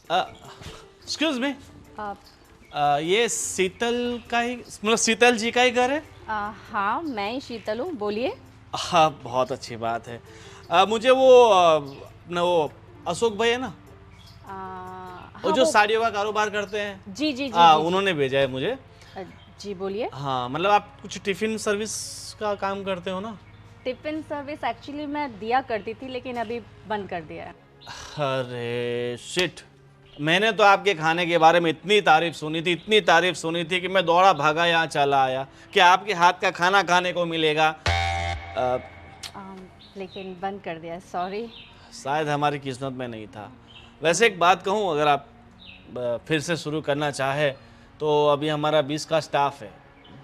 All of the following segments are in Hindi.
एक्सक्यूज मी, आप ये शीतल का ही मतलब शीतल जी का ही घर है? हाँ, मैं ही शीतल हूँ, बोलिए। हाँ, बहुत अच्छी बात है। मुझे वो अपना वो अशोक भाई है ना, वो हाँ जो वो साड़ियों का कारोबार करते हैं, जी जी जी जी जी। उन्होंने भेजा है मुझे। अ, जी बोलिए। हाँ, मतलब आप कुछ टिफिन सर्विस का काम करते हो ना? टिफ़िन सर्विस एक्चुअली मैं दिया करती थी लेकिन अभी बंद कर दिया है। अरे शिट, मैंने तो आपके खाने के बारे में इतनी तारीफ सुनी थी, इतनी तारीफ सुनी थी कि मैं दौड़ा भागा यहाँ चला आया कि आपके हाथ का खाना खाने को मिलेगा। लेकिन बंद कर दिया है, सॉरी। शायद हमारी किस्मत में नहीं था। वैसे एक बात कहूँ, अगर आप फिर से शुरू करना चाहे तो अभी हमारा 20 का स्टाफ है।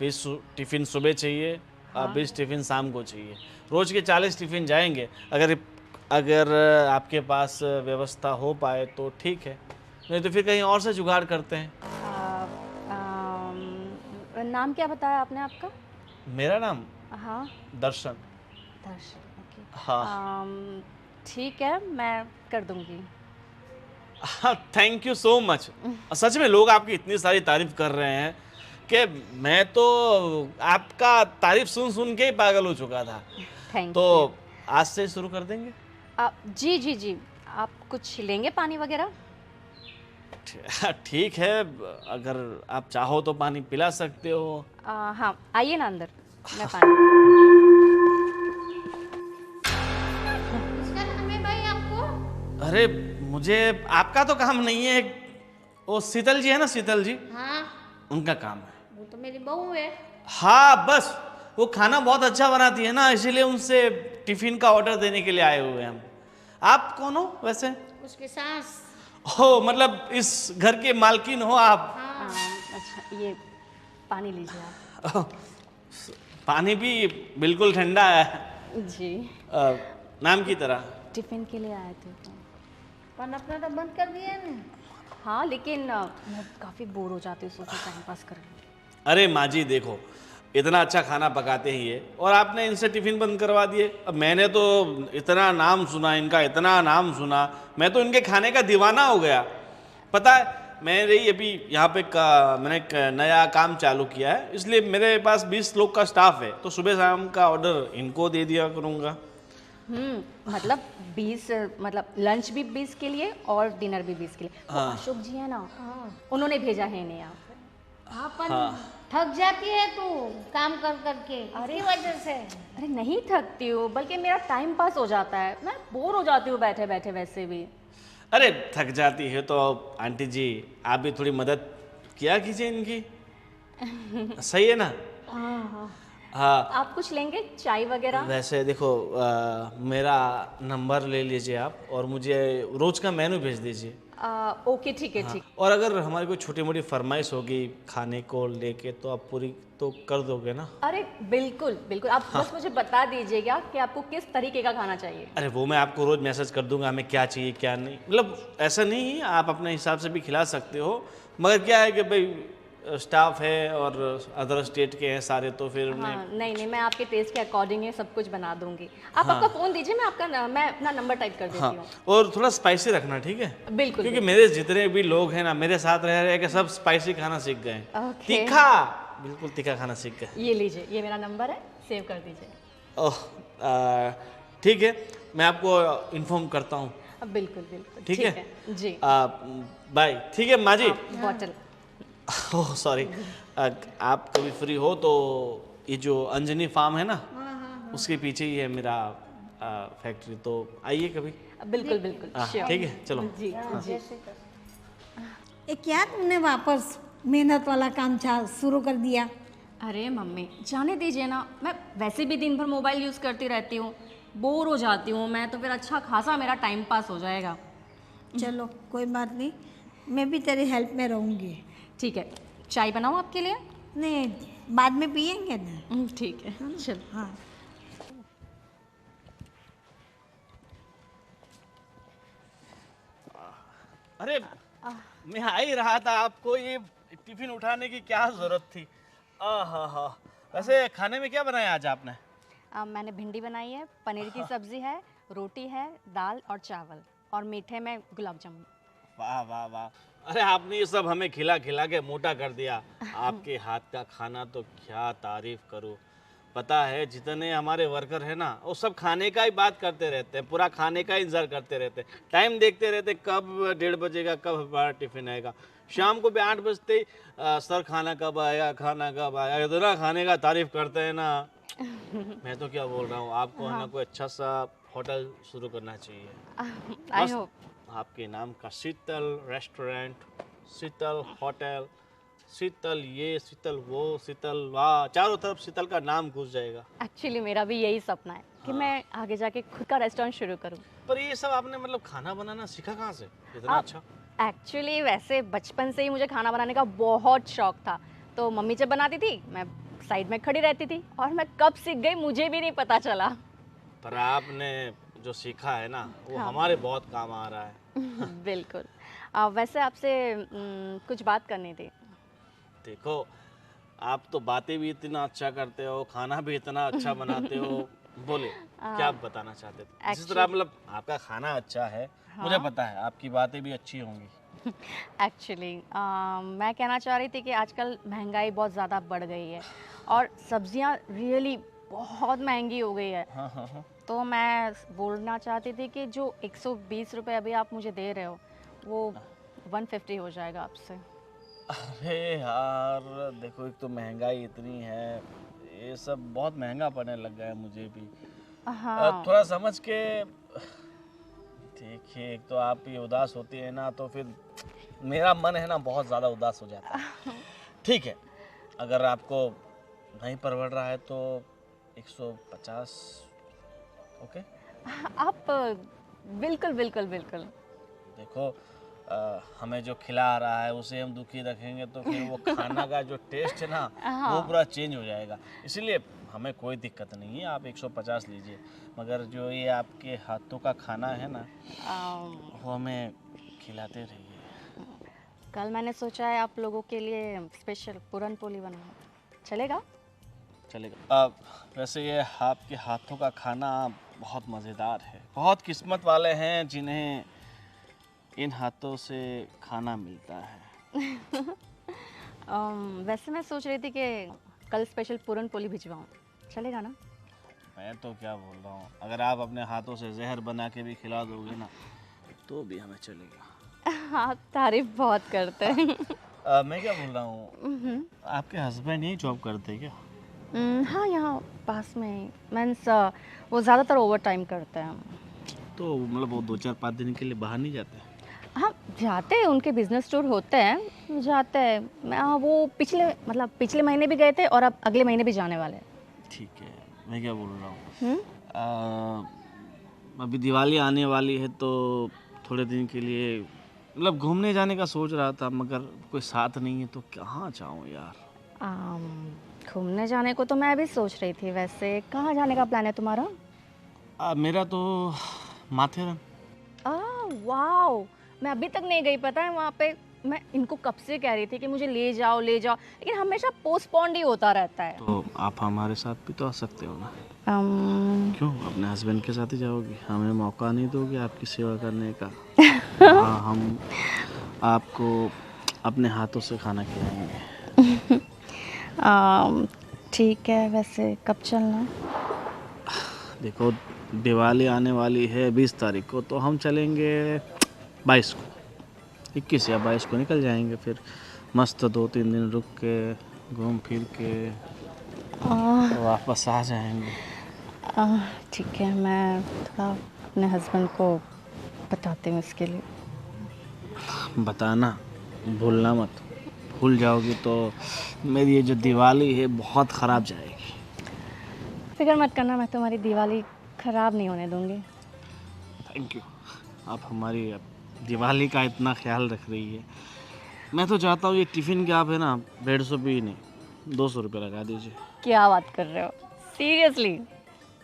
20 टिफ़िन सुबह चाहिए, हाँ 20 टिफ़िन शाम को चाहिए। रोज़ के 40 टिफ़िन जाएंगे। अगर अगर आपके पास व्यवस्था हो पाए तो ठीक है, नहीं तो फिर कहीं और से जुगाड़ करते हैं। नाम क्या बताया आपने आपका? मेरा नाम हाँ, दर्शन। दर्शन, ओके। हाँ। ठीक है, मैं कर दूंगी। हाँ, थैंक यू सो मच। सच में लोग आपकी इतनी सारी तारीफ कर रहे हैं कि मैं तो आपका तारीफ सुन सुन के ही पागल हो चुका था। तो थैंक यू। आज से शुरू कर देंगे? जी जी जी। आप कुछ लेंगे पानी वगैरह? ठीक है, अगर आप चाहो तो पानी पिला सकते हो। हाँ, आइए ना अंदर, मैं पानी। किसका काम है भाई आपको? अरे, मुझे आपका तो काम नहीं है। वो शीतल जी है ना, शीतल जी, हाँ, उनका काम है। वो तो मेरी बहू है। हाँ, बस वो खाना बहुत अच्छा बनाती है ना, इसीलिए उनसे टिफिन का ऑर्डर देने के लिए आए हुए हैं हम। आप कौन हो वैसे? उसकी सास। हो, मतलब इस घर के मालकिन हो आप? हाँ, अच्छा, ये पानी लीजिए आप। ओह, पानी भी बिल्कुल ठंडा है। जी, अ, नाम की तरह। टिफ़िन के लिए आए थे तो। पर अपना तो बंद कर दिया ना। हाँ, लेकिन मैं काफ़ी बोर हो जाती हूँ, सोचा टाइम पास कर लूँ। अरे माँ जी देखो, इतना अच्छा खाना पकाते ही है और आपने इनसे टिफिन बंद करवा दिए। अब मैंने तो इतना नाम सुना इनका, इतना नाम सुना, मैं तो इनके खाने का दीवाना हो गया। पता है, मेरे ही अभी यहाँ पे मैंने एक नया काम चालू किया है, इसलिए मेरे पास 20 लोग का स्टाफ है, तो सुबह शाम का ऑर्डर इनको दे दिया करूँगा। मतलब 20, मतलब लंच भी 20 के लिए और डिनर भी 20 के लिए। वो हाँ। अशोक जी है ना, हाँ, उन्होंने भेजा है इन्हें यहाँ पे। हाँ, पर हाँ। थक जाती है तू काम कर करके, इसकी वजह से। अरे नहीं थकती हूँ, बल्कि मेरा टाइम पास हो जाता है, मैं बोर हो जाती हूँ बैठे बैठे वैसे भी। अरे थक जाती है तो आंटी जी आप भी थोड़ी मदद किया कीजिए इनकी। सही है ना? हाँ हाँ। हाँ। आप कुछ लेंगे चाय वगैरह? वैसे देखो, मेरा नंबर ले लीजिए आप और मुझे रोज का मेनू भेज दीजिए। ओके, ठीक है हाँ, ठीक। और अगर हमारी कोई छोटी मोटी फरमाइश होगी खाने को लेके तो आप पूरी तो कर दोगे ना? अरे बिल्कुल बिल्कुल, आप बस मुझे बता दीजिएगा कि आपको किस तरीके का खाना चाहिए। अरे वो मैं आपको रोज मैसेज कर दूंगा हमें क्या चाहिए क्या नहीं, मतलब ऐसा नहीं, आप अपने हिसाब से भी खिला सकते हो, मगर क्या है कि भाई स्टाफ है और अदर स्टेट के हैं सारे, तो फिर उन्हें। हाँ, नहीं नहीं, मैं आपके टेस्ट के अकॉर्डिंग ये सब कुछ बना दूंगी। आप हाँ। आपका फ़ोन दीजिए, मैं अपना नंबर टाइप कर हाँ, देती हूँ। और थोड़ा स्पाइसी रखना, ठीक है? बिल्कुल क्योंकि बिल्कुल। मेरे जितने भी लोग हैं ना, मेरे साथ रह रहे के सब स्पाइसी खाना सीख गए हैं। ओके। तीखा, बिल्कुल तीखा खाना सीख गए। ये लीजिए, ये मेरा नंबर है, सेव कर दीजिए। ओह, ठीक है, मैं आपको इन्फॉर्म करता हूँ। बिल्कुल बिल्कुल, ठीक है? जी। बाय। ठीक है माँ जी। बॉटल। Oh sorry. आप कभी फ्री हो तो ये जो अंजनी फार्म है ना, उसके पीछे ही है मेरा फैक्ट्री, तो आइए कभी। बिल्कुल बिल्कुल, हाँ, श्योर। ठीक है, चलो। जी जी। ये क्या तुमने वापस मेहनत वाला काम शुरू कर दिया? अरे मम्मी जाने दीजिए ना, मैं वैसे भी दिन भर मोबाइल यूज़ करती रहती हूँ, बोर हो जाती हूँ मैं, तो फिर अच्छा खासा मेरा टाइम पास हो जाएगा। चलो कोई बात नहीं, मैं भी तेरी हेल्प में रहूँगी। ठीक है, चाय बनाऊँ आपके लिए? नहीं, बाद में पियेंगे ना। ठीक है, चलो। हाँ। अरे मैं आ ही रहा था, आपको ये टिफिन उठाने की क्या जरूरत थी? हा। वैसे खाने में क्या बनाया आज आपने? मैंने भिंडी बनाई है, पनीर की सब्ज़ी है, रोटी है, दाल और चावल, और मीठे में गुलाब जामुन। वाह वाह वाह, अरे आपने ये सब हमें खिला खिला के मोटा कर दिया। आपके हाथ का खाना तो क्या तारीफ करूं। पता है जितने हमारे वर्कर हैं ना, वो सब खाने का ही बात करते रहते हैं, पूरा खाने का इंतजार करते रहते हैं, टाइम देखते रहते कब 1:30 बजेगा, कब हमारा टिफिन आएगा। शाम को भी 8 बजते ही सर खाना कब आएगा, खाना कब आएगा, इतना खाने का तारीफ करते हैं ना। मैं तो क्या बोल रहा हूँ, आपको है ना कोई अच्छा सा होटल शुरू करना चाहिए। आई मस्त, होप। आपके नाम का शीतल रेस्टोरेंट, शीतल होटल, शीतल ये शीतल वो शीतल वाह, चारों तरफ शीतल का नाम घुस जाएगा। एक्चुअली मेरा भी यही सपना है कि मैं आगे जाके खुद का रेस्टोरेंट शुरू करूँ। पर ये सब आपने मतलब खाना बनाना सीखा कहाँ से इतना अच्छा? एक्चुअली वैसे बचपन से ही मुझे खाना बनाने का बहुत शौक था। तो मम्मी जब बनाती थी मैं साइड में खड़ी रहती थी, और मैं कब सीख गई मुझे भी नहीं पता चला। पर आपने जो सीखा है ना वो हमारे बहुत काम आ रहा है। बिल्कुल। वैसे आपसे कुछ बात करनी थी। देखो, आप तो बातें भी इतना अच्छा करते हो, खाना भी इतना अच्छा बनाते हो। बोले क्या बताना चाहते थे? जिस तरह मतलब आपका खाना अच्छा है, मुझे पता है आपकी बातें भी अच्छी होंगी। एक्चुअली मैं कहना चाह रही थी कि आजकल महंगाई बहुत ज़्यादा बढ़ गई है और सब्जियां रियली बहुत महंगी हो गई है। हाँ हाँ हाँ। तो मैं बोलना चाहती थी कि जो 120 रुपये अभी आप मुझे दे रहे हो वो 150 हो जाएगा आपसे। अरे यार देखो, एक तो महंगाई इतनी है, ये सब बहुत महंगा पड़ने लग गया है मुझे भी। हाँ। थोड़ा समझ के देखिए, एक तो आप ये उदास होती है ना, तो फिर मेरा मन है ना बहुत ज़्यादा उदास हो जाता है। ठीक है, अगर आपको नहीं परवड़ रहा है तो 150। ओके। आप बिल्कुल बिल्कुल बिल्कुल। देखो, हमें जो खिला रहा है उसे हम दुखी रखेंगे तो फिर वो खाना का जो टेस्ट है ना वो पूरा चेंज हो जाएगा। इसीलिए हमें कोई दिक्कत नहीं है, आप 150 लीजिए, मगर जो ये आपके हाथों का खाना है ना वो हमें खिलाते रहिए। कल मैंने सोचा है आप लोगों के लिए स्पेशल पूरन पोली बनाऊं, चलेगा? चलेगा। वैसे ये आपके हाथों का खाना बहुत मज़ेदार है, बहुत किस्मत वाले हैं जिन्हें इन हाथों से खाना मिलता है। वैसे मैं सोच रही थी कि कल स्पेशल पूरन पोली भिजवाऊं, चलेगा ना? मैं तो क्या बोल रहा हूँ, अगर आप अपने हाथों से जहर बना के भी खिला दोगे ना तो भी हमें चलेगा। आप तारीफ बहुत करते हैं। मैं क्या बोल रहा हूँ, आपके हस्बैंड यही जॉब करते हैं क्या? हाँ, यहाँ पास में मीन्स वो ज़्यादातर ओवर टाइम करते हैं। तो मतलब वो 2-4-5 दिन के लिए बाहर नहीं जाते? हाँ, जाते हैं, उनके बिजनेस टूर होते हैं, जाते हैं। वो पिछले महीने भी गए थे और अब अगले महीने भी जाने वाले हैं। ठीक है, मैं क्या बोल रहा हूँ, अभी दिवाली आने वाली है तो थोड़े दिन के लिए मतलब घूमने जाने का सोच रहा था, मगर कोई साथ नहीं है तो कहाँ जाऊँ यार। घूमने जाने को तो मैं भी सोच रही थी। वैसे कहाँ जाने का प्लान है तुम्हारा? मेरा तो माथेरन। वाओ, मैं अभी तक नहीं गई, पता है वहाँ पे। मैं इनको कब से कह रही थी कि मुझे ले जाओ ले जाओ, लेकिन हमेशा पोस्टपोन्ड ही होता रहता है। तो आप हमारे साथ भी तो आ सकते हो ना। um, क्यों अपने हस्बैंड के साथ ही जाओगी, हमें मौका नहीं दोगे आपकी सेवा करने का? हाँ, हम आपको अपने हाथों से खाना खिलाएंगे। ठीक है, वैसे कब चलना? देखो, दिवाली आने वाली है 20 तारीख को, तो हम चलेंगे 22 को, 21 या 22 को निकल जाएंगे। फिर मस्त 2-3 दिन रुक के घूम फिर के वापस आ जाएंगे। ठीक है, मैं थोड़ा अपने हस्बैंड को बताती हूँ इसके लिए। बताना भूलना मत, भूल जाओगी तो मेरी ये जो दिवाली है बहुत ख़राब जाएगी। फिक्र मत करना, मैं तुम्हारी दिवाली ख़राब नहीं होने दूँगी। थैंक यू, आप हमारी दिवाली का इतना ख्याल रख रही है। मैं तो चाहता हूँ ये टिफ़िन के आप है ना 150 भी नहीं 200 रुपये लगा दीजिए। क्या बात कर रहे हो, seriously?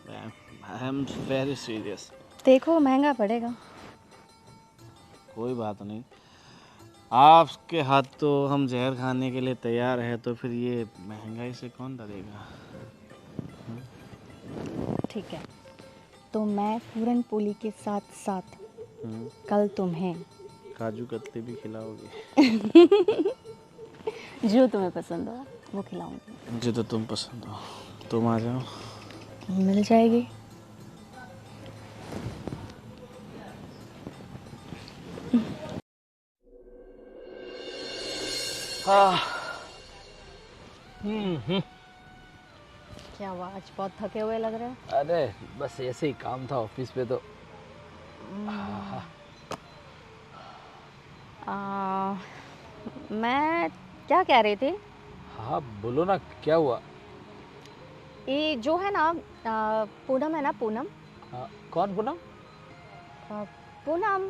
I am very serious. देखो महंगा पड़ेगा। कोई बात नहीं, आपके हाथ तो हम जहर खाने के लिए तैयार है, तो फिर ये महंगाई से कौन डरेगा? ठीक है, तो मैं पूरन पोली के साथ साथ कल तुम्हें काजू कतली भी खिलाओगी? जो तुम्हें पसंद हो वो खिलाऊंगी। मुझे तो तुम पसंद हो, तुम आ जाओ। मिल जाएगी। क्या हुआ, आज बहुत थके हुए लग रहे हो? अरे बस ऐसे ही काम था ऑफिस पे तो। मैं क्या कह रही थी, हाँ बोलो ना, क्या हुआ? ये जो है ना पूनम है ना, पूनम। कौन पूनम? पूनम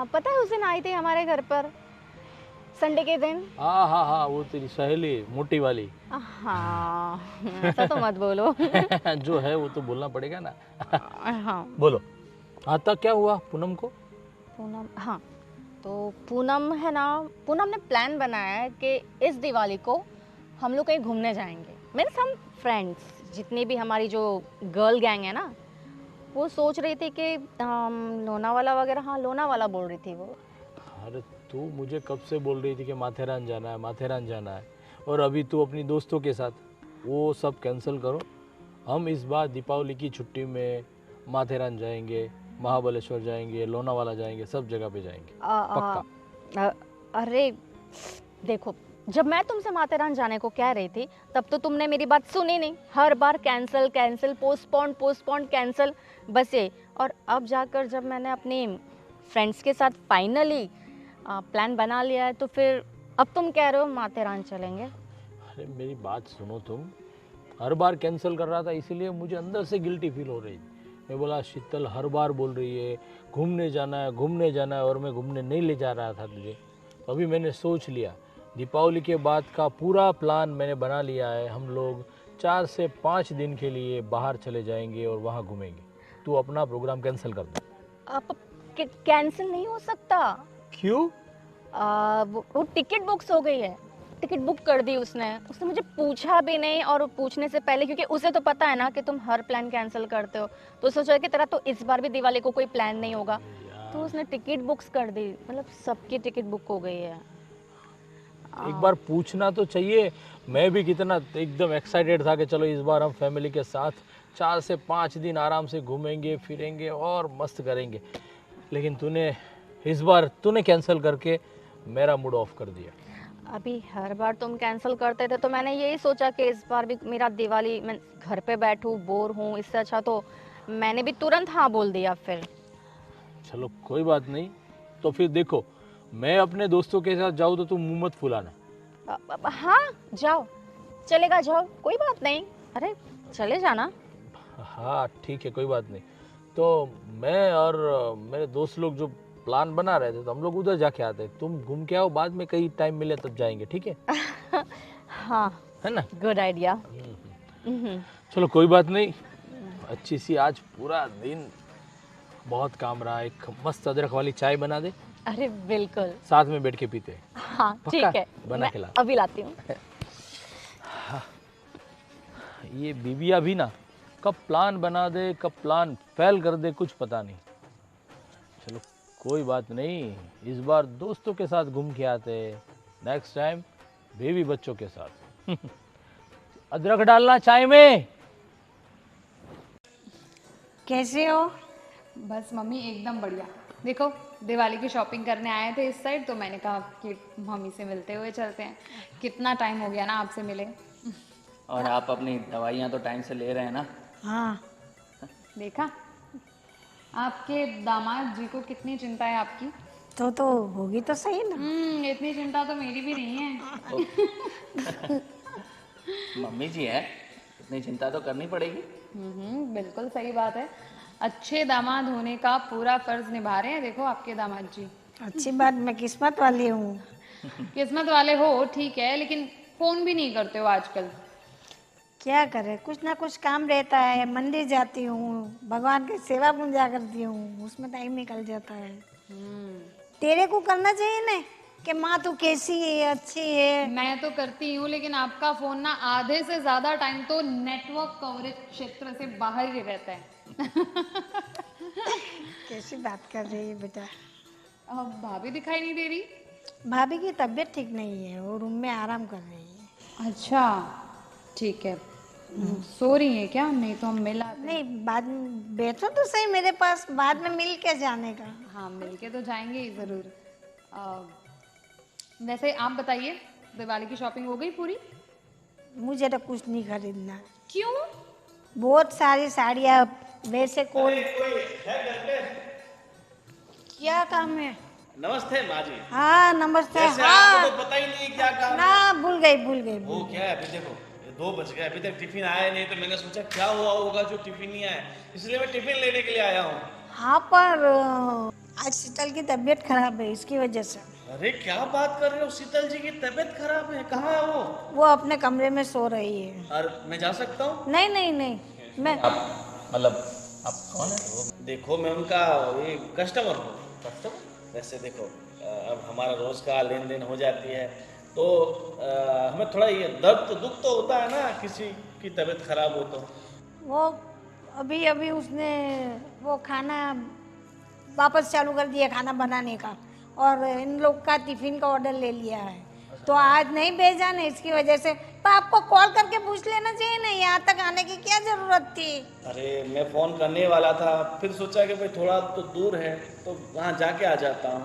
पता है उस दिन आई थी हमारे घर पर संडे के दिन। हाँ हाँ हाँ, वो तेरी सहेली मोटी वाली। हाँ ऐसा तो मत बोलो। जो है वो तो बोलना पड़ेगा ना। हाँ बोलो। हाँ तब क्या हुआ पूनम को? पूनम, हाँ तो पूनम है ना, पूनम ने प्लान बनाया है कि इस दिवाली को हम लोग कहीं घूमने जाएंगे। मीन्स हम फ्रेंड्स जितनी भी हमारी जो गर्ल गैंग है ना, वो सोच रही थी कि हम लोनावाला वगैरह, हाँ लोनावाला बोल रही थी वो। अरे तू मुझे कब से बोल रही थी कि माथेरान जाना है, माथेरान जाना है, और अभी तू अपनी दोस्तों के साथ। वो सब कैंसिल करो। हम इस बार दीपावली की छुट्टी में माथेरान जाएंगे, महाबलेश्वर जाएंगे, लोनावाला जाएंगे, सब जगह पे जाएंगे पक्का। अरे देखो, जब मैं तुमसे माथेरान जाने को कह रही थी तब तो तुमने मेरी बात सुनी नहीं। हर बार cancel cancel, postpone postpone, cancel, बस ये। और अब जाकर जब मैंने अपनी फ्रेंड्स के साथ फाइनली प्लान बना लिया है, तो फिर अब तुम कह रहे हो माथेरान चलेंगे। अरे मेरी बात सुनो, तुम हर बार कैंसिल कर रहा था, इसीलिए मुझे अंदर से गिल्टी फील हो रही। मैं बोला शीतल हर बार बोल रही है घूमने जाना है, घूमने जाना है, और मैं घूमने नहीं ले जा रहा था तुझे। तो अभी मैंने सोच लिया, दीपावली के बाद का पूरा प्लान मैंने बना लिया है। हम लोग 4 से 5 दिन के लिए बाहर चले जाएंगे और वहाँ घूमेंगे। तू अपना प्रोग्राम कैंसिल कर दे। अब कैंसिल नहीं हो सकता। क्यों? वो टिकट बुक्स हो गई है। टिकट बुक कर दी उसने मुझे पूछा भी नहीं, और पूछने से पहले, क्योंकि उसे तो पता है ना कि तुम हर प्लान कैंसिल करते हो, तो सोचा कि तेरा तो इस बार भी दिवाली को कोई प्लान नहीं होगा, तो उसने टिकट बुक्स कर दी। मतलब सबकी टिकट बुक हो गई है। एक बार पूछना तो चाहिए। मैं भी कितना एकदम एक्साइटेड था कि चलो इस बार हम फैमिली के साथ 4 से 5 दिन आराम से घूमेंगे फिरेंगे और मस्त करेंगे, लेकिन इस बार तूने कैंसिल करके मेरा मूड ऑफ कर दिया। अभी हर बार तुम कैंसिल करते थे, तो मैंने यही सोचा कि इस बार भी मेरा दिवाली, मैं घर पे बैठूं बोर हूँ, इससे अच्छा तो मैंने भी तुरंत हाँ बोल दिया। फिर चलो कोई बात नहीं, तो फिर देखो मैं अपने दोस्तों के साथ जाऊँ तो तुम मुंह मत फुलाना। हाँ जाओ, चलेगा, जाओ, कोई बात नहीं। अरे चले जाना। हाँ ठीक है, कोई बात नहीं। तो मैं और मेरे दोस्त लोग जो प्लान बना रहे थे, तो हम लोग उधर जाके आते हैं। तुम घूम के आओ, बाद में कहीं टाइम मिले तब जाएंगे, ठीक है? हाँ है ना? Good idea. चलो कोई बात नहीं। अच्छी सी आज पूरा दिन बहुत काम रहा। एक मस्त अदरक वाली चाय बना दे, अरे बिल्कुल, साथ में बैठ के पीते हैं। हाँ ठीक पक्का? है, बना मैं के ला। अभी लाती हूँ। ये बीबिया भी ना कब प्लान बना दे कब प्लान फेल कर दे, कुछ पता नहीं। चलो कोई बात नहीं, इस बार दोस्तों के साथ घूम के आते, नेक्स्ट टाइम बेबी बच्चों के साथ। अदरक डालना चाय में। कैसे हो? बस मम्मी एकदम बढ़िया। देखो दिवाली की शॉपिंग करने आए थे इस साइड, तो मैंने कहा कि मम्मी से मिलते हुए चलते हैं। कितना टाइम हो गया ना आपसे मिले। और आप अपनी दवाइयाँ तो टाइम से ले रहे हैं ना? हाँ, देखा, आपके दामाद जी को कितनी चिंता है आपकी। तो होगी तो सही ना। इतनी चिंता तो मेरी भी नहीं है। मम्मी जी है, इतनी चिंता तो करनी पड़ेगी। बिल्कुल सही बात है। अच्छे दामाद होने का पूरा फर्ज निभा रहे हैं। देखो आपके दामाद जी। अच्छी बात, मैं किस्मत वाली हूँ। किस्मत वाले हो ठीक है, लेकिन फोन भी नहीं करते हो आजकल। क्या करे, कुछ ना कुछ काम रहता है। मंदिर जाती हूँ, भगवान की सेवा पूजा करती हूँ, उसमें टाइम निकल जाता है। तेरे को करना चाहिए ना कि माँ तू कैसी है, अच्छी है। मैं तो करती हूँ, लेकिन आपका फोन ना आधे से ज्यादा टाइम तो नेटवर्क कवरेज क्षेत्र से बाहर ही रहता है। कैसी बात कर रही है बेटा? भाभी दिखाई नहीं दे रही। भाभी की तबीयत ठीक नहीं है, वो रूम में आराम कर रही है। अच्छा ठीक है, सो रही है क्या? नहीं तो हम मिल आते। नहीं, बाद में बैठो तो सही मेरे पास, बाद में मिल के जाने का। हाँ मिल के तो जाएंगे ही ज़रूर। वैसे आप बताइए, दिवाली की शॉपिंग हो गई पूरी? मुझे तो कुछ नहीं खरीदना। क्यों? बहुत सारी साड़ियाँ, वैसे कोई क्या काम है? नमस्ते माँ जी। हाँ नमस्ते। कैसे? हाँ आपको तो पता ही नहीं है क्या काम है। ना, भूल गई। वो क्या है, अभी देखो ये 2 बज गए, अभी तक टिफिन आया नहीं, तो मैंने सोचा क्या हुआ होगा जो टिफिन नहीं आया, इसलिए मैं टिफिन लेने के लिए आया हूँ। हाँ पर आज शीतल की तबीयत खराब है, इसकी वजह से। अरे क्या बात कर रहे हो, शीतल जी की तबीयत खराब है? कहाँ है वो? वो अपने कमरे में सो रही है। और मैं जा सकता हूँ? नहीं, मैं आप मतलब आप कौन है? देखो मैं उनका ये कस्टमर हूँ। कस्टमर? वैसे देखो अब हमारा रोज का लेन देन हो जाती है, तो हमें थोड़ा ये दर्द तो दुख तो होता है ना, किसी की तबीयत खराब हो तो। वो अभी उसने वो खाना वापस चालू कर दिया, खाना बनाने का, और इन लोग का टिफिन का ऑर्डर ले लिया है, तो आज नहीं भेजा ना, इसकी वजह से। तो आपको कॉल करके पूछ लेना चाहिए ना, यहाँ तक आने की क्या जरूरत थी? अरे मैं फ़ोन करने वाला था, फिर सोचा कि भाई थोड़ा तो दूर है तो वहाँ जाके आ जाता हूँ।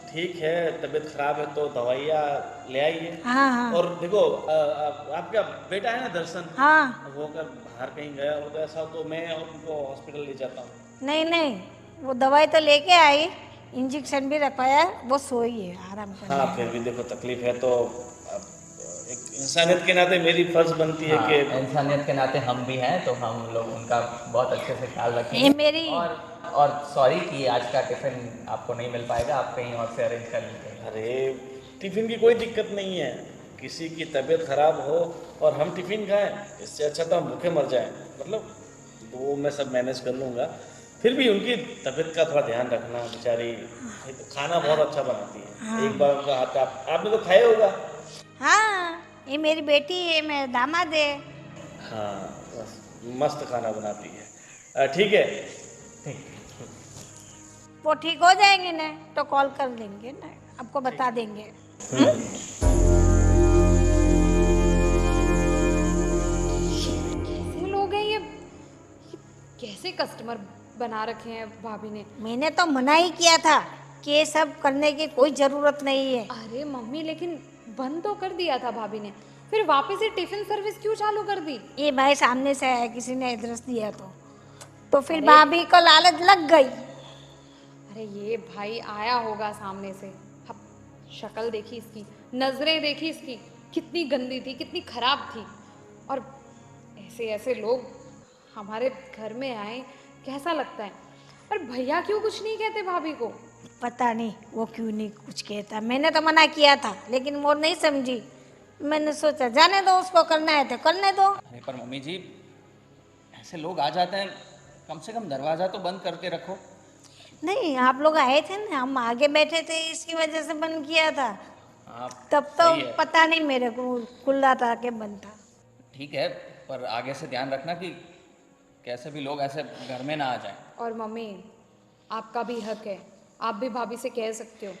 ठीक है, तबीयत खराब है तो दवाइयाँ ले आइए। हाँ। और देखो आपका बेटा है ना दर्शन, हाँ। वो अगर बाहर कहीं गया हो तो ऐसा तो मैं उनको हॉस्पिटल ले जाता हूँ। नहीं, वो दवाई तो लेके आई, इंजेक्शन भी रखवाया, वो सोई है, आराम कर। हाँ फिर भी देखो तकलीफ है तो अब एक इंसानियत के नाते मेरी फर्ज बनती है हाँ, कि इंसानियत के नाते हम भी हैं, तो हम लोग उनका बहुत अच्छे से ख्याल ये रखेंगे। मेरी और सॉरी कि आज का टिफिन आपको नहीं मिल पाएगा, आप कहीं और से अरेंज कर लीजिएगा। अरे टिफ़िन की कोई दिक्कत नहीं है, किसी की तबीयत खराब हो और हम टिफ़िन खाएं, इससे अच्छा तो हम भूखे मर जाएं। मतलब वो मैं सब मैनेज कर लूँगा, फिर भी उनकी तबीयत का थोड़ा ध्यान रखना। बेचारी खाना बहुत अच्छा बनाती है। एक बार उनका हाथ आपने तो खाया होगा। हाँ, ये मेरी बेटी है, मेरा दामाद है। हाँ बस मस्त खाना बनाती है। ठीक है, वो ठीक हो जाएंगे ना तो कॉल कर देंगे ना, आपको बता देंगे। कैसे लोग हैं ये कैसे कस्टमर बना रखे हैं भाभी ने? मैंने तो मना ही किया था कि ये सब करने की कोई जरूरत नहीं है। अरे मम्मी, लेकिन बंद तो कर दिया था भाभी ने, फिर वापस से टिफिन सर्विस क्यों चालू कर दी? ये भाई सामने से आया, किसी ने एड्रेस दिया तो फिर भाभी को लालच लग गई। अरे ये भाई आया होगा सामने से, अब शक्ल देखी इसकी, नजरें देखी इसकी, कितनी गंदी थी, कितनी खराब थी। और ऐसे ऐसे लोग हमारे घर में आए, कैसा लगता है? और भैया क्यों कुछ नहीं कहते भाभी को? पता नहीं वो क्यों नहीं कुछ कहता, मैंने तो मना किया था लेकिन वो नहीं समझी। मैंने सोचा जाने दो, उसको करना है तो करने दो। अरे पर मम्मी जी, ऐसे लोग आ जाते हैं, कम से कम दरवाज़ा तो बंद करके रखो। नहीं, आप लोग आए थे ना, हम आगे बैठे थे, इसकी वजह से बंद किया था। आप तब तो सही है। पता नहीं मेरे को खुला था कि बंद था। ठीक है, पर आगे से ध्यान रखना कि कैसे भी लोग ऐसे घर में ना आ जाएं। और मम्मी, आपका भी हक है, आप भी भाभी से कह सकते हो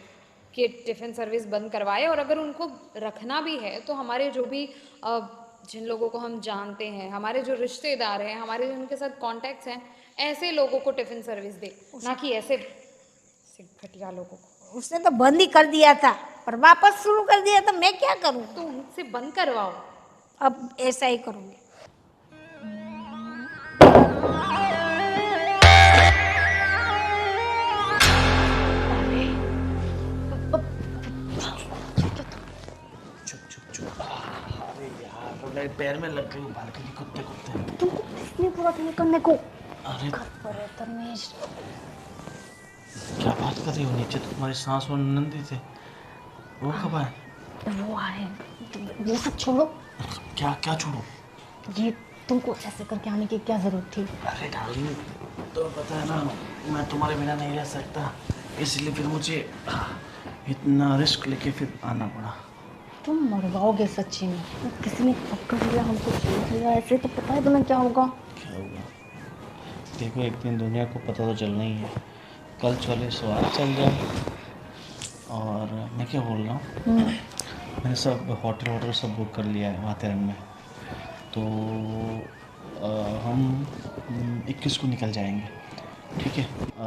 कि टिफ़िन सर्विस बंद करवाए, और अगर उनको रखना भी है तो हमारे जो भी जिन लोगों को हम जानते हैं, हमारे जो रिश्तेदार हैं, हमारे जो उनके साथ कॉन्टैक्ट्स हैं, ऐसे लोगों को टिफ़िन सर्विस दे, ना कि ऐसे घटिया लोगों को। उसने तो बंद ही कर दिया था पर वापस शुरू कर दिया, तो मैं क्या करूं? तो उनसे बंद करवाओ। अब ऐसा ही करूंगी। अरे यार तो मेरे पैर में लग गई बालकनी कुत्ते कुत्ते। तुमको किसने पूरा क्लियर करने को? अरे रमेश, क्या बात कर रही हो? नीचे तो तुम्हारी सांस और नंदी थे, वो कब आए? वो आए, वो सब छोड़ो। क्या क्या छोड़ो? ये तुमको ऐसे करके आने की क्या जरूरत थी? अरे डार्लिंग, तो पता है ना मैं तुम्हारे बिना नहीं रह सकता, इसलिए फिर मुझे इतना रिस्क लेके फिर आना पड़ा। तुम मरवाओगे सच्ची में, किसी ने पकड़ लिया, हमको छूट लिया ऐसे, तो पता है तुम्हें क्या होगा? क्या होगा? देखो एक दिन दुनिया को पता तो चलना ही है, कल चले सो आज चल जाए। और मैं क्या बोल रहा हूँ, मैंने सब होटल सब बुक कर लिया है माथेरन में। तो हम 21 को निकल जाएंगे, ठीक है?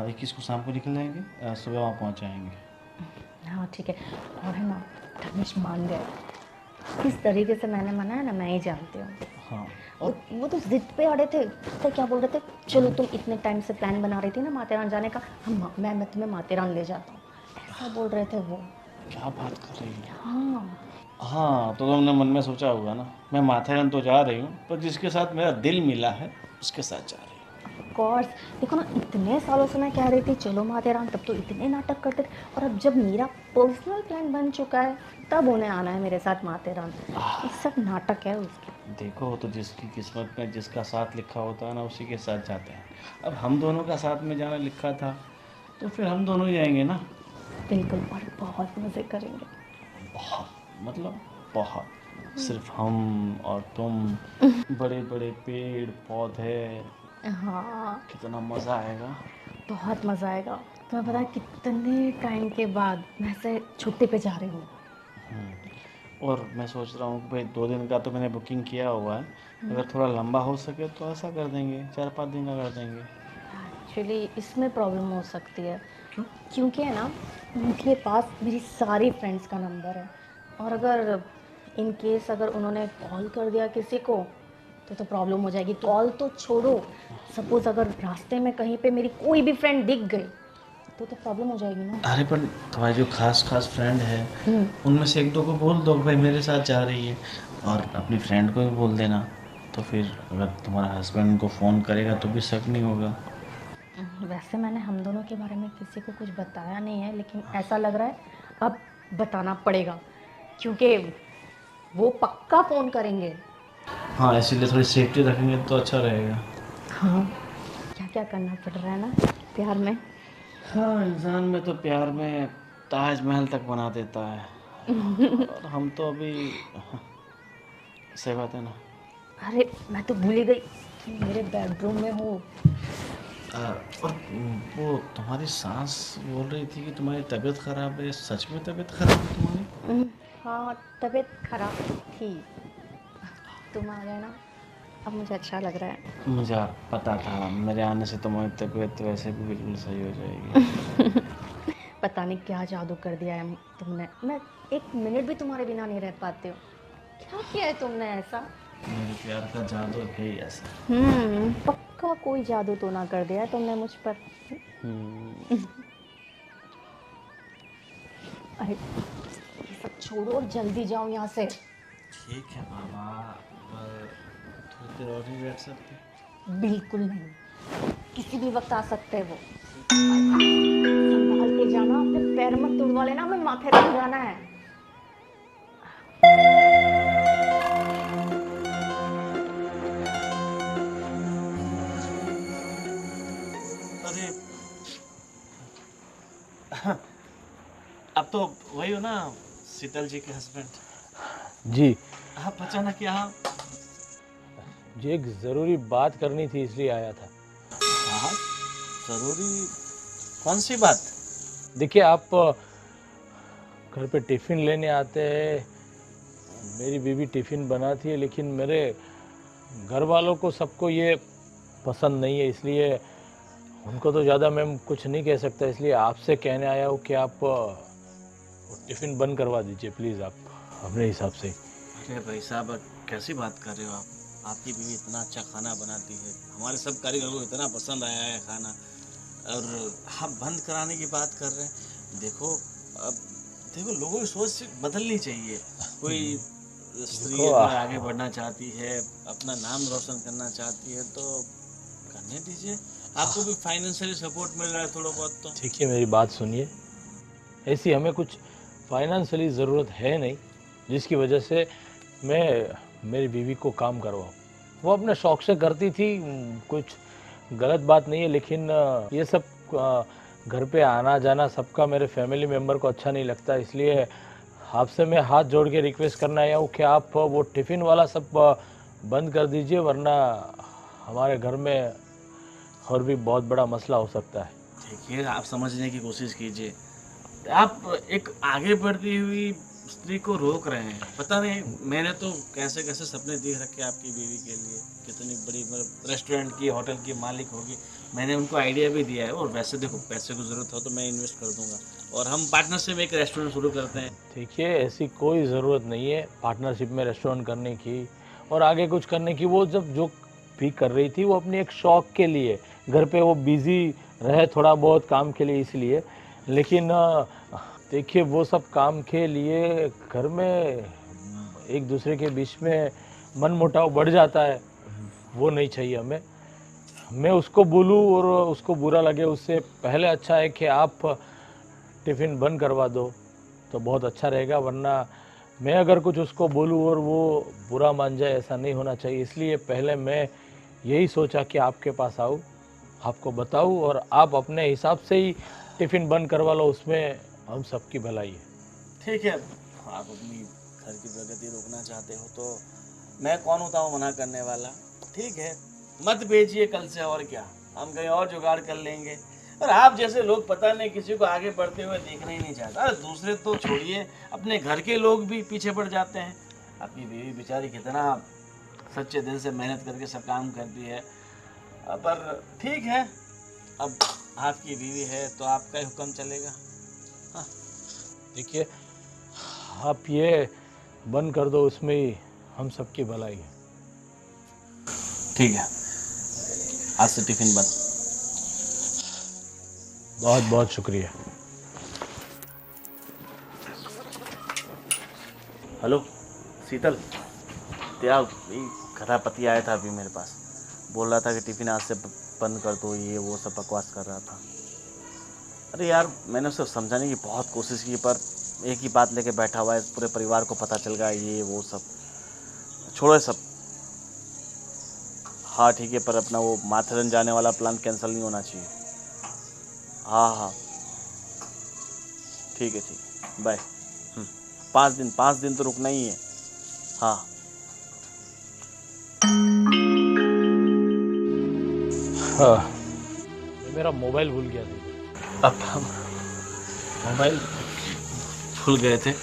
21 को शाम को निकल जाएंगे, सुबह वहाँ पहुँच जाएंगे। हाँ ठीक है। और है ना, धनुष मान गए। किस तरीके से मैंने मना है ना, मैं ही जानती हूँ। हाँ, वो तो जिद पे अड़े थे। तो क्या बोल रहे थे, चलो तुम इतने टाइम से प्लान बना रही थी ना माथेरान जाने का, मैं तुम्हें माथेरान ले जाता हूँ, ऐसा बोल रहे थे वो। क्या बात कर रही है? हाँ हाँ, तो तुमने मन में सोचा होगा ना, मैं माथेरन तो जा रही हूँ, पर जिसके साथ मेरा दिल मिला है उसके साथ जा रही हूँ। Of course. देखो ना, इतने सालों से मैं कह रही थी चलो माथेरान, तब तो इतने नाटक करते थे, और अब जब मेरा पर्सनल प्लान बन चुका है तब उन्हें आना है मेरे साथ माथेरान। ये सब नाटक है उसके। देखो, तो जिसकी किस्मत में जिसका साथ लिखा होता है ना, उसी के साथ जाते हैं। अब हम दोनों का साथ में जाना लिखा था, तो फिर हम दोनों ही जाएंगे ना। बिल्कुल, और बहुत मज़े करेंगे। बहुत, मतलब बहुत। सिर्फ हम और तुम, बड़े बड़े पेड़ पौधे, हाँ कितना मज़ा आएगा। बहुत मज़ा आएगा। तुम्हें पता है कितने टाइम के बाद मैं से छुट्टी पे जा रही हूँ। और मैं सोच रहा हूँ कि भाई 2 दिन का तो मैंने बुकिंग किया हुआ है, अगर थोड़ा लंबा हो सके तो ऐसा कर देंगे, 4-5 दिन का कर देंगे। एक्चुअली इसमें प्रॉब्लम हो सकती है। क्योंकि है ना, उनके पास मेरी सारी फ्रेंड्स का नंबर है, और अगर इन केस अगर उन्होंने कॉल कर दिया किसी को तो प्रॉब्लम हो जाएगी। कॉल तो छोड़ो, सपोज अगर रास्ते में कहीं पे मेरी कोई भी फ्रेंड दिख गई तो प्रॉब्लम हो जाएगी ना। अरे पर तुम्हारी जो खास फ्रेंड है, उनमें से 1-2 को बोल दो कि भाई मेरे साथ जा रही है, और अपनी फ्रेंड को भी बोल देना, तो फिर अगर तुम्हारा हस्बैंड उनको फ़ोन करेगा तो भी शक नहीं होगा। वैसे मैंने हम दोनों के बारे में किसी को कुछ बताया नहीं है, लेकिन ऐसा लग रहा है अब बताना पड़ेगा, क्योंकि वो पक्का फ़ोन करेंगे। हाँ, इसीलिए थोड़ी सेफ्टी रखेंगे तो अच्छा रहेगा। हाँ, क्या क्या करना पड़ रहा है ना प्यार में। हाँ, इंसान में तो प्यार में ताजमहल तक बना देता है, और हम तो अभी, सही बात है ना। अरे मैं तो भूल ही गई कि मेरे बेडरूम में हो। और वो तुम्हारी सास बोल रही थी कि तुम्हारी तबीयत ख़राब है, सच में तबीयत ख़राब है तुम्हारी? हाँ, तबीयत खराब थी, तुम आ गए ना, अब मुझे अच्छा लग रहा है। मुझे पता था मेरे आने से तुम्हारी तबीयत वैसे भी बिल्कुल सही हो जाएगी। पता नहीं क्या जादू कर दिया है तुमने, मैं 1 मिनट भी तुम्हारे बिना नहीं रह पाती हूँ। क्या किया है तुमने ऐसा? मेरे प्यार का जादू है ही ऐसा। पक्का कोई जादू तो ना कर दिया है तुमने मुझ पर। अरे ये सब छोड़ो और जल्दी जाओ यहाँ से। ठीक है बाबा, पर थोड़ी देर और नहीं बैठ सकते? बिल्कुल नहीं, किसी भी वक्त आ सकते हैं वो। संभाल के जाना, अपने पैर मत तुड़वा लेना, हमें माथेरान जाना है। अरे अब तो वही हो ना, शीतल जी के हस्बैंड? जी आप अचानक यहाँ? जी, एक ज़रूरी बात करनी थी इसलिए आया था। बात? ज़रूरी? कौन सी बात? देखिए, आप घर पे टिफ़िन लेने आते हैं, मेरी बीवी टिफ़िन बनाती है, लेकिन मेरे घर वालों को सबको ये पसंद नहीं है, इसलिए उनको तो ज़्यादा मैं कुछ नहीं कह सकता, इसलिए आपसे कहने आया हूँ कि आप टिफ़िन बंद करवा दीजिए प्लीज़, आप अपने हिसाब से। अरे भाई साहब, कैसी बात कर रहे हो आप? आपकी बीवी इतना अच्छा खाना बनाती है, हमारे सब कारीगर को इतना पसंद आया है खाना, और आप बंद कराने की बात कर रहे हैं। देखो, अब देखो, लोगों की सोच बदलनी चाहिए। कोई स्त्री अगर आगे बढ़ना चाहती है, अपना नाम रोशन करना चाहती है, तो करने दीजिए। आपको भी फाइनेंशियली सपोर्ट मिल रहा है थोड़ा बहुत तो। देखिए, मेरी बात सुनिए, ऐसी हमें कुछ फाइनेंशियली ज़रूरत है नहीं जिसकी वजह से मैं मेरी बीवी को काम करवाऊँ। वो अपने शौक़ से करती थी, कुछ गलत बात नहीं है, लेकिन ये सब घर पे आना जाना सबका मेरे फैमिली मेम्बर को अच्छा नहीं लगता, इसलिए आपसे मैं हाथ जोड़ के रिक्वेस्ट करना आया हूँ कि आप वो टिफ़िन वाला सब बंद कर दीजिए, वरना हमारे घर में और भी बहुत बड़ा मसला हो सकता है। देखिए, आप समझने की कोशिश कीजिए। आप एक आगे बढ़ती हुई स्त्री को रोक रहे हैं। पता नहीं, मैंने तो कैसे कैसे सपने देख रखे आपकी बीवी के लिए, कितनी बड़ी मतलब रेस्टोरेंट की, होटल की मालिक होगी। मैंने उनको आइडिया भी दिया है, और वैसे देखो, पैसे की ज़रूरत हो तो मैं इन्वेस्ट कर दूंगा, और हम पार्टनरशिप में एक रेस्टोरेंट शुरू करते हैं। देखिए, ऐसी कोई ज़रूरत नहीं है पार्टनरशिप में रेस्टोरेंट करने की और आगे कुछ करने की। वो जब जो भी कर रही थी वो अपनी एक शौक के लिए, घर पे वो बिज़ी रहे थोड़ा बहुत काम के लिए इसलिए। लेकिन देखिए, वो सब काम के लिए घर में एक दूसरे के बीच में मनमुटाव बढ़ जाता है, वो नहीं चाहिए हमें। मैं उसको बोलूँ और उसको बुरा लगे, उससे पहले अच्छा है कि आप टिफ़िन बंद करवा दो तो बहुत अच्छा रहेगा। वरना मैं अगर कुछ उसको बोलूँ और वो बुरा मान जाए, ऐसा नहीं होना चाहिए। इसलिए पहले मैं यही सोचा कि आपके पास आऊँ, आपको बताऊँ, और आप अपने हिसाब से ही टिफ़िन बंद करवा लो, उसमें हम सबकी भलाई है। ठीक है, आप अपनी घर की प्रगति रोकना चाहते हो तो मैं कौन होता हूँ मना करने वाला। ठीक है, मत भेजिए कल से, और क्या, हम कहीं और जुगाड़ कर लेंगे। और आप जैसे लोग पता नहीं किसी को आगे बढ़ते हुए देखना ही नहीं चाहता। अरे दूसरे तो छोड़िए, अपने घर के लोग भी पीछे पड़ जाते हैं। आपकी बीवी बेचारी कितना सच्चे दिल से मेहनत करके सब काम करती है। पर ठीक है, अब आपकी बीवी है तो आपका ही हुक्म चलेगा। देखिए, आप ये बंद कर दो, उसमें ही हम सबकी भलाई है। ठीक है, आज से टिफिन बंद। बहुत बहुत शुक्रिया। हेलो शीतल, क्या घरापति आया था अभी मेरे पास, बोल रहा था कि टिफिन आज से बंद कर दो, ये वो सब बकवास कर रहा था। अरे यार, मैंने उसे समझाने की बहुत कोशिश की, पर एक ही बात लेके बैठा हुआ है, पूरे परिवार को पता चल गया, ये वो सब। छोड़ो सब। हाँ ठीक है, पर अपना वो माथेरन जाने वाला प्लान कैंसिल नहीं होना चाहिए। हाँ हाँ ठीक है, बाय। 5 दिन तो रुकना ही है। हाँ हाँ, मैं मेरा मोबाइल भूल गया था। अब हम मोबाइल भूल गए थे,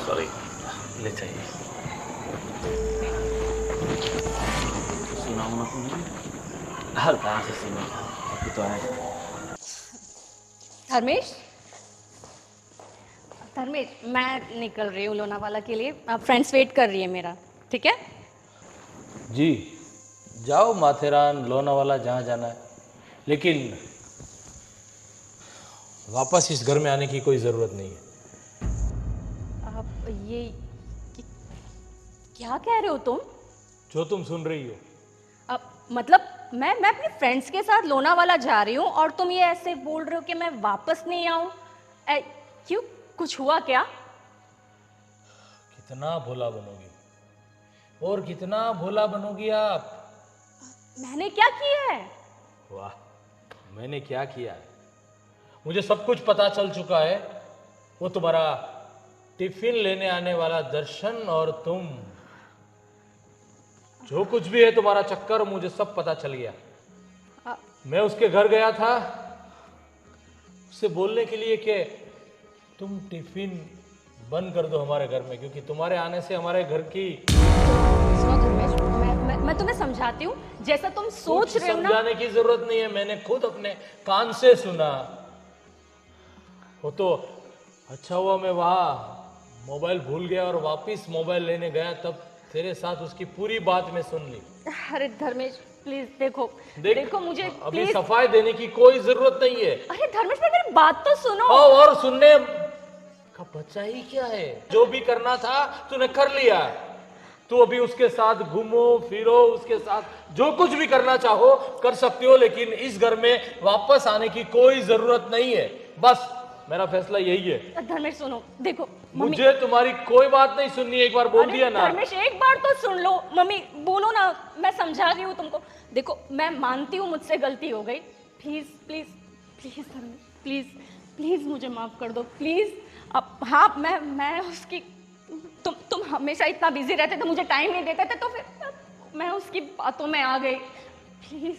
सॉरी। ले चाहिए, सुना होना तुमने? हर कहाँ से सुना, अभी तो आए। धर्मेश, मैं निकल रही हूँ लोनावाला के लिए। अब फ्रेंड्स वेट कर रही है मेरा, ठीक है? जी, जाओ माथेरान, लोनावाला, जहाँ जाना है, लेकिन वापस इस घर में आने की कोई ज़रूरत नहीं है। आप ये क्या कह रहे हो तुम? जो तुम सुन रही हो। अब मतलब मैं अपने फ्रेंड्स के साथ लोनावाला जा रही हूँ और तुम ये ऐसे बोल रहे हो कि मैं वापस नहीं आऊँ? क्यों, कुछ हुआ क्या? कितना भोला बनोगी, और कितना भोला बनोगी आप। मैंने क्या किया है? वाह, मैंने क्या किया है? मुझे सब कुछ पता चल चुका है। वो तुम्हारा टिफिन लेने आने वाला दर्शन, और तुम जो कुछ भी है तुम्हारा चक्कर, मुझे सब पता चल गया। मैं उसके घर गया था उससे बोलने के लिए कि तुम टिफिन बंद कर दो हमारे घर में, क्योंकि तुम्हारे आने से हमारे घर की। सुनो धर्मेश, मैं तुम्हें समझाती हूँ, जैसा तुम सोच रहे हो ना। समझाने की जरूरत नहीं है, मैंने खुद अपने कान से सुना। वो तो अच्छा हुआ मैं वहाँ मोबाइल भूल गया और वापस मोबाइल लेने गया, तब तेरे साथ उसकी पूरी बात मैं सुन ली। अरे धर्मेश प्लीज देखो मुझे अभी प्लीज। सफाई देने की कोई जरूरत नहीं है। अरे धर्मेश मेरी बात तो सुनो। और सुनने का बच्चा ही क्या है, जो भी करना था तूने कर लिया। तू अभी उसके साथ घूमो फिरो, उसके साथ जो कुछ भी करना चाहो कर सकती हो, लेकिन इस घर में वापस आने की कोई जरूरत नहीं है। बस मेरा फैसला यही है। धर्मेश सुनो, देखो मुझे तुम्हारी कोई बात नहीं सुननी, एक बार बोल दिया ना। धर्मेश एक बार तो सुन लो, मम्मी बोलो ना, मैं समझा रही हूँ तुमको। देखो मैं मानती हूँ मुझसे गलती हो गई, please please please Dharmesh please please मुझे माफ कर दो प्लीज। अब हाँ, मैं उसकी, तुम हमेशा इतना बिजी रहते थे, मुझे टाइम नहीं देते थे, तो फिर मैं उसकी बातों में आ गई। प्लीज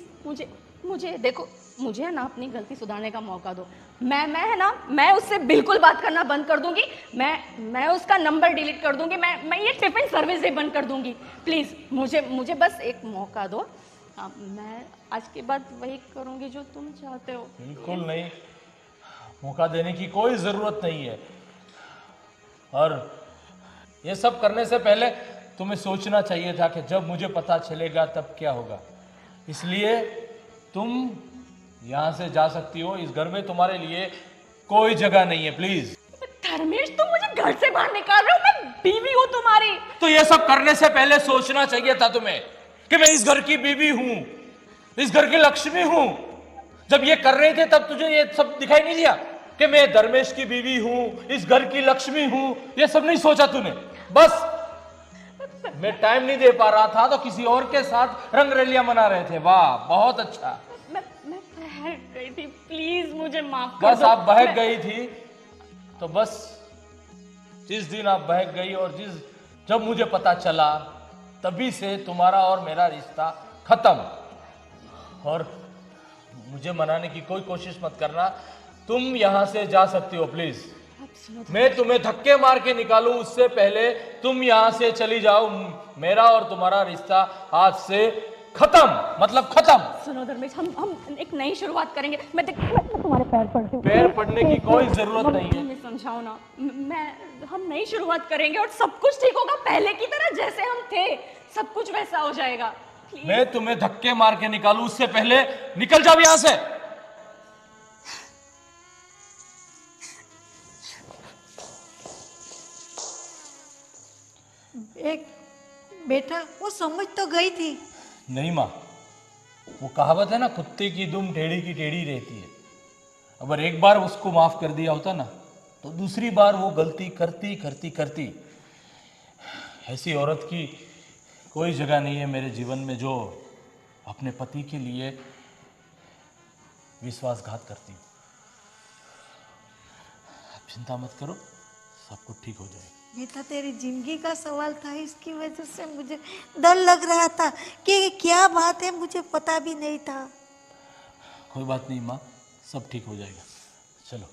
मुझे देखो मुझे है ना अपनी गलती सुधारने का मौका दो। मैं है ना, मैं उससे बिल्कुल बात करना बंद कर दूंगी। मैं उसका नंबर डिलीट कर दूंगी। मैं ये टिफिन सर्विस भी बंद कर दूंगी। प्लीज़ मुझे बस एक मौका दो। मैं आज के बाद वही करूंगी जो तुम चाहते हो। बिल्कुल नहीं, मौका देने की कोई ज़रूरत नहीं है। और ये सब करने से पहले तुम्हें सोचना चाहिए था कि जब मुझे पता चलेगा तब क्या होगा। इसलिए तुम यहाँ से जा सकती हो, इस घर में तुम्हारे लिए कोई जगह नहीं है। प्लीज। धर्मेश, तुम मुझे घर से बाहर निकाल रहे हो, मैं बीवी हूँ तुम्हारी। तो ये सब करने से पहले सोचना चाहिए था तुम्हें कि मैं इस घर की बीवी हूं, इस घर की लक्ष्मी हूं। जब ये कर रहे थे तब तुझे ये सब दिखाई नहीं दिया कि मैं धर्मेश की बीवी हूं, इस घर की लक्ष्मी हूं? ये सब नहीं सोचा तूने? बस मैं टाइम नहीं दे पा रहा था तो किसी और के साथ रंगरलियां मना रहे थे। वाह, बहुत अच्छा। मैं बहक गई थी, प्लीज मुझे माफ कर बस दो। आप बहक गई थी तो बस जिस दिन आप बहक गई और जब मुझे पता चला तभी से तुम्हारा और मेरा रिश्ता खत्म। और मुझे मनाने की कोई कोशिश मत करना। तुम यहां से जा सकती हो प्लीज। मैं तुम्हें धक्के मार के निकालूं उससे पहले तुम यहां से चली जाओ। मेरा और तुम्हारा रिश्ता आज से खत्म, मतलब खत्म। सुनो धर्मेश, हम एक नई शुरुआत करेंगे। मैं तुम्हारे पैर पड़ती हूँ। पैर पड़ने की कोई जरूरत नहीं है। मैं समझाओ ना, हम नई शुरुआत करेंगे और सब कुछ ठीक होगा। पहले की तरह जैसे हम थे सब कुछ वैसा हो जाएगा। मैं तुम्हें धक्के मार के निकालूं उससे पहले निकल जाओ यहां से। एक बेटा, वो समझ तो गई थी। नहीं माँ, वो कहावत है ना, कुत्ते की दुम टेढ़ी की टेढ़ी रहती है। अगर एक बार उसको माफ कर दिया होता ना तो दूसरी बार वो गलती करती करती करती। ऐसी औरत की कोई जगह नहीं है मेरे जीवन में जो अपने पति के लिए विश्वासघात करती। आप चिंता मत करो, सब कुछ ठीक हो जाएगा। ये तो तेरी जिंदगी का सवाल था, इसकी वजह से मुझे डर लग रहा था कि क्या बात है, मुझे पता भी नहीं था। कोई बात नहीं माँ, सब ठीक हो जाएगा। चलो।